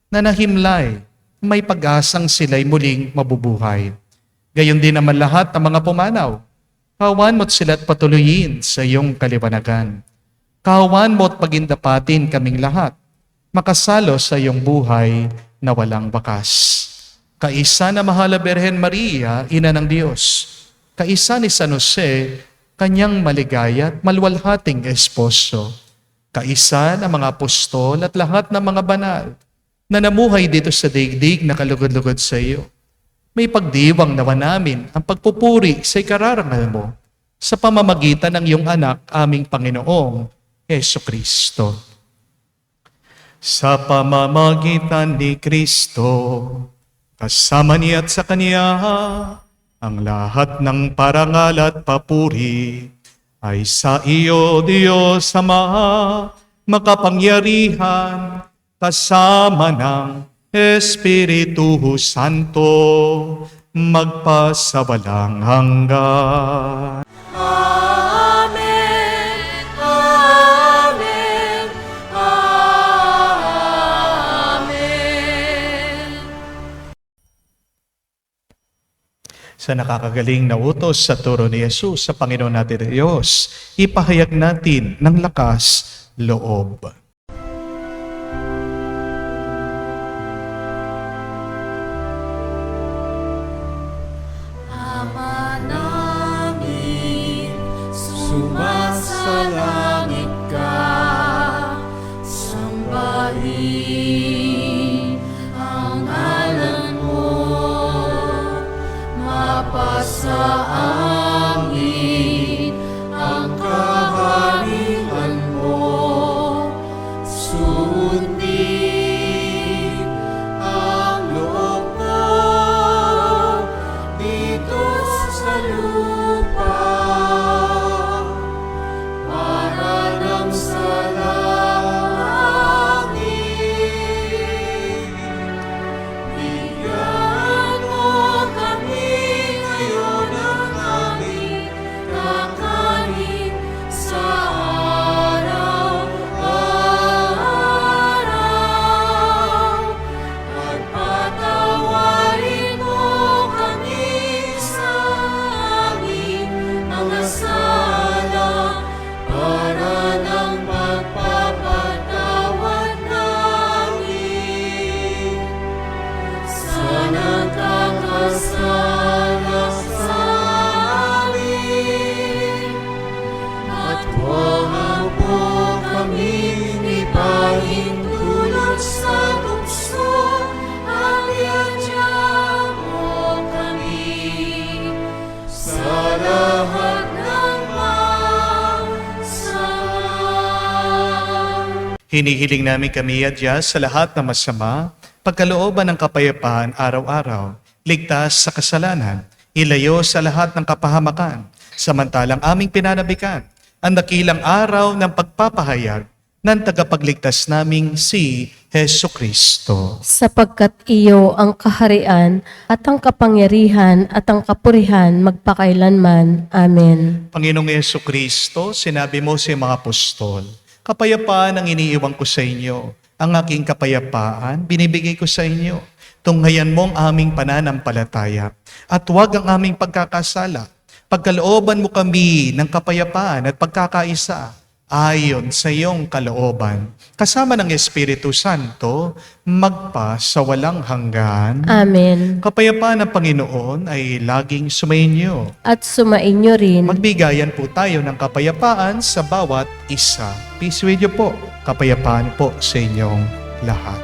na nahimlay, may pag-asang sila'y muling mabubuhay. Gayon din naman lahat ng mga pumanaw. Kawan mo't sila't patuloyin sa iyong kaliwanagan. Kawan mo't pagindapatin kaming lahat, makasalo sa iyong buhay na walang bakas. Kaisa na Mahal na Birhen Maria, Ina ng Diyos. Kaisa ni San Jose, kanyang maligaya at malwalhating esposo. Kaisa ng mga apostol at lahat ng mga banal na namuhay dito sa daigdig na kalugod-lugod sa iyo. May pagdiwang nawa namin ang pagpupuri sa ikararangal mo sa pamamagitan ng iyong anak, aming Panginoong Heso Kristo. Sa pamamagitan ni Kristo, kasama niya at sa Kanya, ang lahat ng parangal at papuri ay sa iyo, Diyos Ama, makapangyarihan, kasama ng Espiritu Santo, magpasawalang hanggan. Amen. Amen. Amen. Sa nakakagaling na utos sa turo ni Jesus sa Panginoon natin Diyos, ipahayag natin ng lakas loob. Ama namin, sumasalangit ka, sambahin ang ngalan mo, mapasa amin ang kaharian mo, sundin ang loob mo dito sa lupa para lang sa langit. Bigyan mo kami ngayon ng aming kakanin sa araw-araw. At patawarin mo kami sa aming mga sala para ng pagpapatawad namin sa nagkakasala sa amin. At huwag mo kami ipahintulot sa tukso, at iadya mo kami sa lahat ng masama. Hinihiling namin kami adya sa lahat ng masama, pagkalooban ng kapayapaan araw-araw, ligtas sa kasalanan, ilayo sa lahat ng kapahamakan, samantalang aming pinanabikan ang dakilang araw ng pagpapahayag ng tagapagligtas naming si Heso Kristo. Sapagkat iyo ang kaharian at ang kapangyarihan at ang kapurihan magpakailanman. Amen. Panginoong Heso Kristo, sinabi mo sa mga apostol, kapayapaan ang iniiwan ko sa inyo. Ang aking kapayapaan, binibigay ko sa inyo. Tunghayan mo ang aming pananampalataya at huwag ang aming pagkakasala. Pagkalooban mo kami ng kapayapaan at pagkakaisa ayon sa iyong kalooban. Kasama ng Espiritu Santo, magpa sa walang hanggan. Amen. Kapayapaan ng Panginoon ay laging sumainyo. At sumainyo rin. Magbigayan po tayo ng kapayapaan sa bawat isa. Peace with you po. Kapayapaan po sa inyong lahat.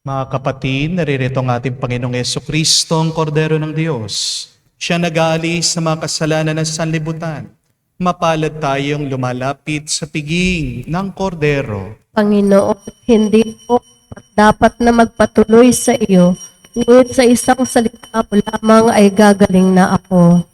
Mga kapatid, naririto ang ating Panginoong Kristo, ang Kordero ng Diyos. Siya nag-aalis sa mga kasalanan ng sanlibutan. Mapalad tayong lumalapit sa piging ng Kordero. Panginoon, hindi po dapat na magpatuloy sa iyo, ngunit sa isang salita mo lamang ay gagaling na ako.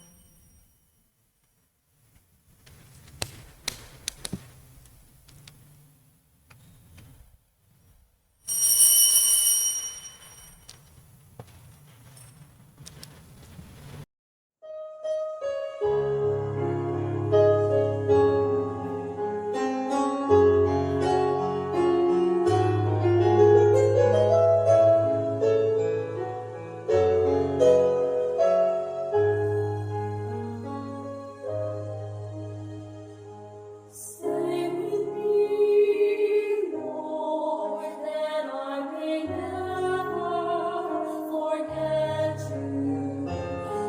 Stay with me, Lord, that I may never forget you.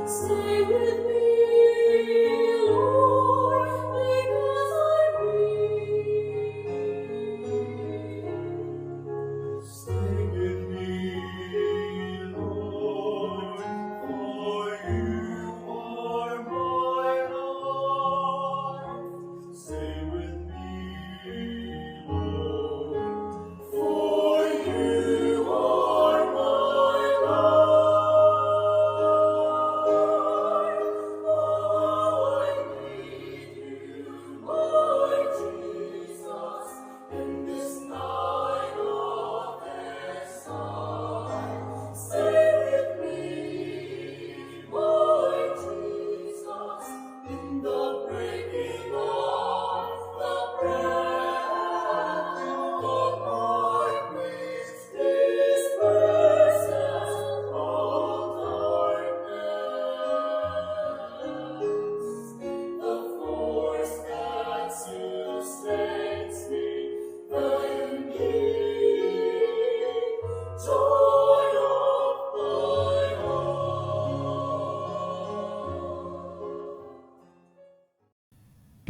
Stay with me, Lord, because I need. Stay with me, Lord, for you are my life. Stay with me, Lord, for you are my life. Oh, I need you, Lord Jesus, in this night of exile. Stay with me, Lord Jesus, in the breaking of the breath of darkness, disperses all darkness. The force that sustains me, the unique joy of my heart.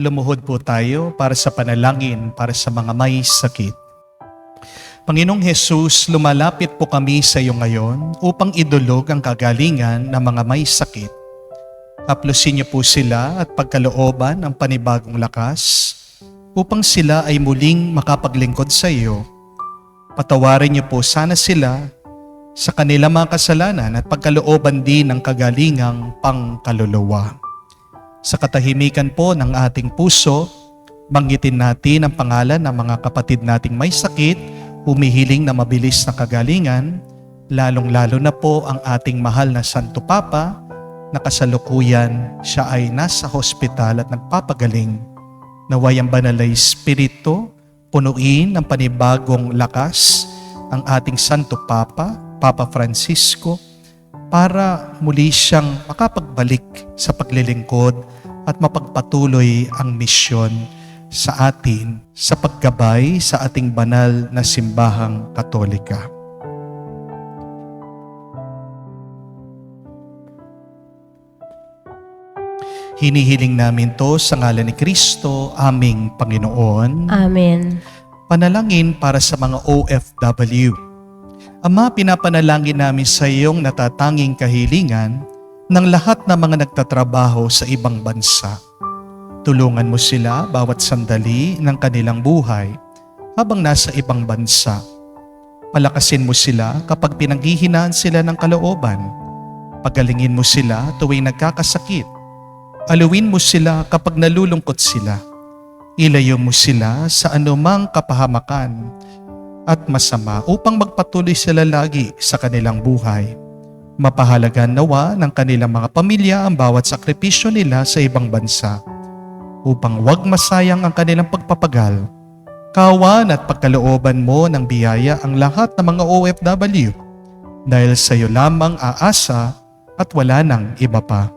Lumuhod po tayo para sa panalangin para sa mga may sakit. Panginoong Jesus, lumalapit po kami sa iyo ngayon upang idulog ang kagalingan ng mga may sakit. Haplusin niyo po sila at pagkalooban ng panibagong lakas upang sila ay muling makapaglingkod sa iyo. Patawarin niyo po sana sila sa kanilang mga kasalanan at pagkalooban din ng kagalingang pangkaluluwa. Sa katahimikan po ng ating puso, banggitin natin ang pangalan ng mga kapatid nating may sakit, humihiling na mabilis na kagalingan, lalong-lalo na po ang ating mahal na Santo Papa, na kasalukuyan siya ay nasa hospital at nagpapagaling. Naway ang banal na Espiritu, punuin ng panibagong lakas ang ating Santo Papa, Papa Francisco, para muli siyang makapagbalik sa paglilingkod at mapagpatuloy ang misyon sa atin sa paggabay sa ating banal na simbahang Katolika. Hinihiling namin to sa ngalan ni Kristo, aming Panginoon. Amen. Panalangin para sa mga OFW. Ama, pinapanalangin namin sa iyong natatanging kahilingan ng lahat ng mga nagtatrabaho sa ibang bansa. Tulungan mo sila bawat sandali ng kanilang buhay habang nasa ibang bansa. Palakasin mo sila kapag pinanghihinaan sila ng kalooban. Pagalingin mo sila tuwing nagkakasakit. Aluin mo sila kapag nalulungkot sila. Ilayo mo sila sa anumang kapahamakan at masama upang magpatuloy sila lagi sa kanilang buhay. Mapahalagan nawa ng kanilang mga pamilya ang bawat sakripisyo nila sa ibang bansa upang wag masayang ang kanilang pagpapagal. Kawan at pagkalooban mo ng biyaya ang lahat ng mga OFW dahil sa iyo lamang aasa at wala nang iba pa.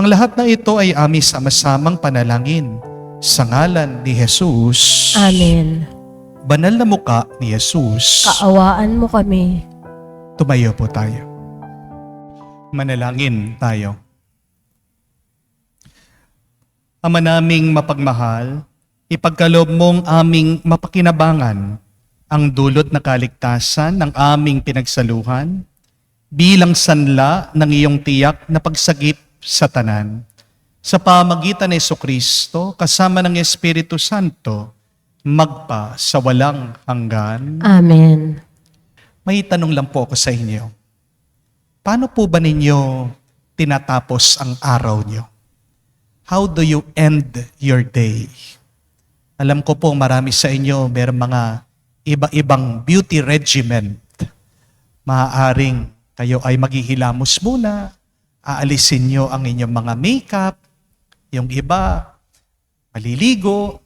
Ang lahat ng ito ay aming sama-samang panalangin sa ngalan ni Jesus. Amen. Banal na muka ni Jesus. Kaawaan mo kami. Tumayo po tayo. Manalangin tayo. Ama naming mapagmahal, ipagkaloob mong aming mapakinabangan ang dulot na kaligtasan ng aming pinagsaluhan, bilang sanla ng iyong tiyak na pagsagip sa tanan. Sa pamagitan ni Jesucristo, kasama ng Espiritu Santo, magpa sa walang hanggan. Amen. May tanong lang po ako sa inyo. Paano po ba ninyo tinatapos ang araw nyo? How do you end your day? Alam ko po marami sa inyo mayroong mga iba-ibang beauty regimen. Maaaring kayo ay maghihilamos muna, aalisin nyo ang inyong mga makeup, yung iba maliligo,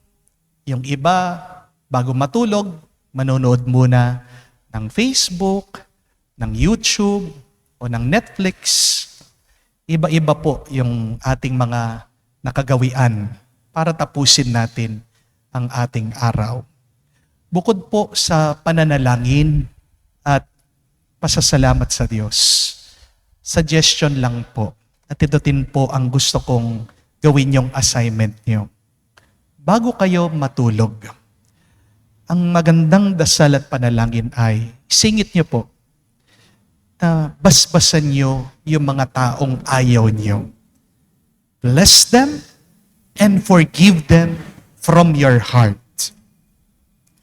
yung iba bago matulog, manonood muna ng Facebook, ng YouTube, o ng Netflix. Iba-iba po yung ating mga nakagawian para tapusin natin ang ating araw. Bukod po sa pananalangin at pasasalamat sa Diyos, suggestion lang po, at ito din po ang gusto kong gawin yung assignment nyo. Bago kayo matulog, ang magandang dasal at panalangin ay singit nyo po na basbasan nyo yung mga taong ayaw nyo. Bless them and forgive them from your heart.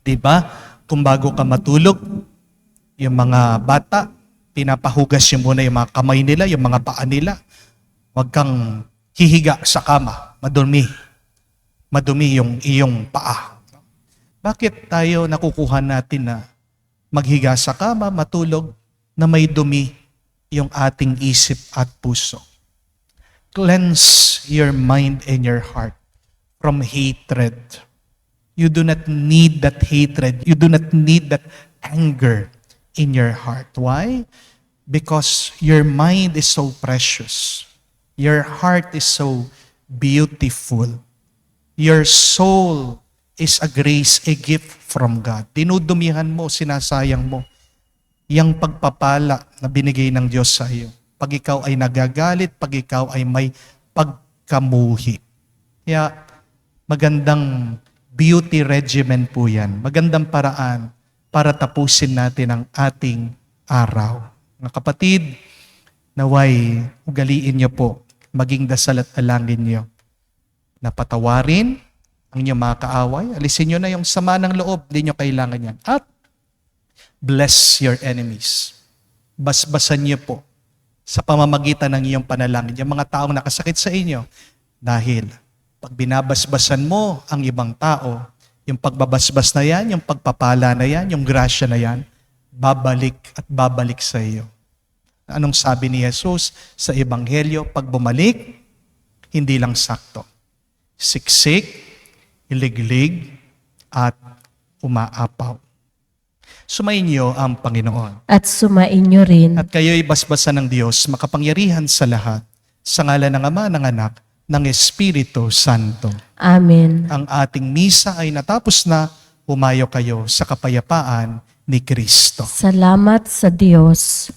Diba? Kung bago ka matulog, yung mga bata, pinapahugas nyo muna yung mga kamay nila, yung mga paa nila. Huwag kang hihiga sa kama, madumi yung iyong paa. Bakit tayo nakukuha natin na maghiga sa kama, matulog, na may dumi yung ating isip at puso? Cleanse your mind and your heart from hatred. You do not need that hatred. You do not need that anger in your heart. Why? Because your mind is so precious. Your heart is so beautiful. Your soul is a grace, a gift from God. Dinudumihan mo, sinasayang mo yung pagpapala na binigay ng Diyos sa iyo. Pag ikaw ay nagagalit, pag ikaw ay may pagkamuhi. Kaya magandang beauty regimen po yan. Magandang paraan para tapusin natin ang ating araw. Mga kapatid, naway ugaliin niyo po, maging dasal at alangin niyo na patawarin ang inyong mga kaaway. Alisin nyo na yung sama ng loob, hindi nyo kailangan yan. At bless your enemies. Basbasan niyo po sa pamamagitan ng iyong panalangin yung mga taong nakasakit sa inyo. Dahil pag binabasbasan mo ang ibang tao, yung pagbabasbas na yan, yung pagpapala na yan, yung grasya na yan, babalik at babalik sa iyo. Anong sabi ni Jesus sa Ebanghelyo? Pag bumalik, hindi lang sakto. Siksik, iliglig, at umaapaw. Sumainyo ang Panginoon. At sumainyo rin. At kayo'y basbasan ng Diyos, makapangyarihan sa lahat, sa ngalan ng Ama, ng Anak, ng Espiritu Santo. Amen. Ang ating misa ay natapos na, humayo kayo sa kapayapaan ni Kristo. Salamat sa Diyos.